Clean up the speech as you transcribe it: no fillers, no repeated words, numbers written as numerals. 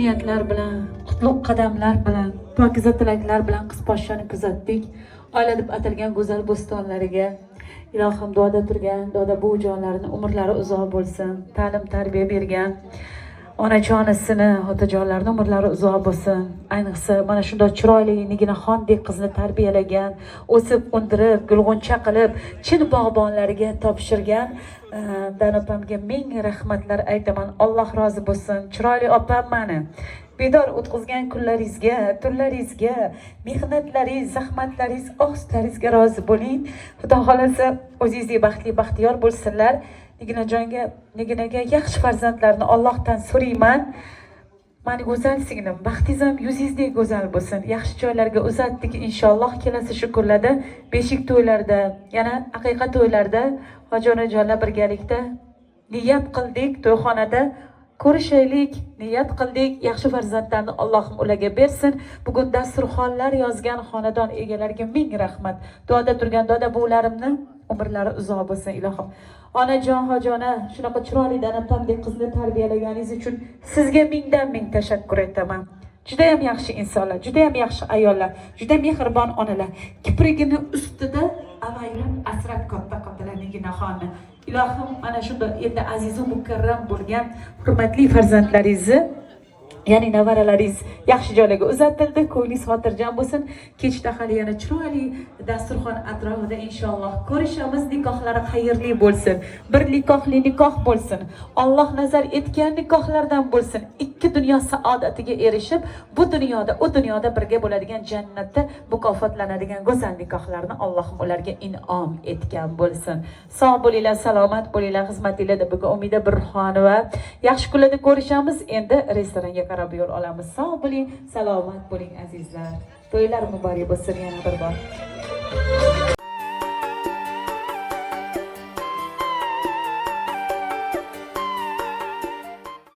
niyatlar bilan, qutlug' qadamlar bilan, pokiza tilaklar bilan qiz poshshani kuzatdik. Oila deb atalgan go'zal bo'stonlariga ilohim duoda turgan doda buvijonlarini umrlari uzoq bo'lsin. Ta'lim tarbiya bergan onajonisini, otajonlarini umrlari uzoq bo'lsin. Ayniqsa mana shunday chiroyli niginaxondek qizni tarbiyalagan, o'sib undirib, gulg'uncha qilib, chin bog'bonlariga topshirgan dan opamga ming rahmatlar aytaman. Alloh rozi bo'lsin. Chiroyli opam mani bedor o'tkazgan kunlaringizga, tunlaringizga, mehnatlaringiz, zahmatlaringiz, ohistalaringizga rozi bo'ling. Xudo xolasa o'zingizdek baxtli, baxtiyor bo'lsinlar. Niginaga yaxshi farzandlarni Allohdan so'rayman. Mani go'zal singlim, baxtingiz ham yuzingizdek go'zal bo'lsin. Yaxshi joylarga uzatdik inshaalloh. Kelasi shu kunlarda beshik to'ylarda, yana aqiqa to'ylarda hoji onajonlar birgalikda niyat qildik, to'yxonada ko'rishaylik, niyat qildik. Yaxshi farzandlarni Allohim ularga bersin. Bugun dasturxonlar yozgan xonadon egalariga ming rahmat. Duoda turgan doda buvlarimni umrlari uzoq bo'lsin ilohim. Onajon, hojona, shunaqa chiroyli danapamdek qizni tarbiyalaganingiz uchun sizga mingdan ming tashakkur etaman. Juda ham yaxshi insonlar, juda ham yaxshi ayollar, juda mehribon onalar. Kiprigini ustida avaylab asrab katta qildilar niginaxonni. Ilohim mana shunda endi azizu mukarram bo'lgan hurmatli farzandlaringizni, ya'ni nevaralaringiz yaxshi joylarga uzatildi, ko'nglingiz xotirjam bo'lsin. Kechda hali yana chiroyli dasturxon atrofida inshaalloh ko'rishamiz. Nikohlari xayrli bo'lsin. Bir nikohli nikoh bo'lsin. Alloh nazar etgan nikohlardan bo'lsin. Ikki dunyo saodatiga erishib, bu dunyoda, u dunyoda birga bo'ladigan jannatda mukofotlanadigan go'zal nikohlarni Allohim ularga in'om etgan bo'lsin. Sog' bo'linglar, salomat bo'linglar, xizmatinglarda bugun Umida Burxonova. Yaxshi kunlarda ko'rishamiz. Endi restoranga qarab yo'l olamiz. Sog' bo'ling, salomat bo'ling azizlar. To'ylar muborak bo'lsin yana bir bor.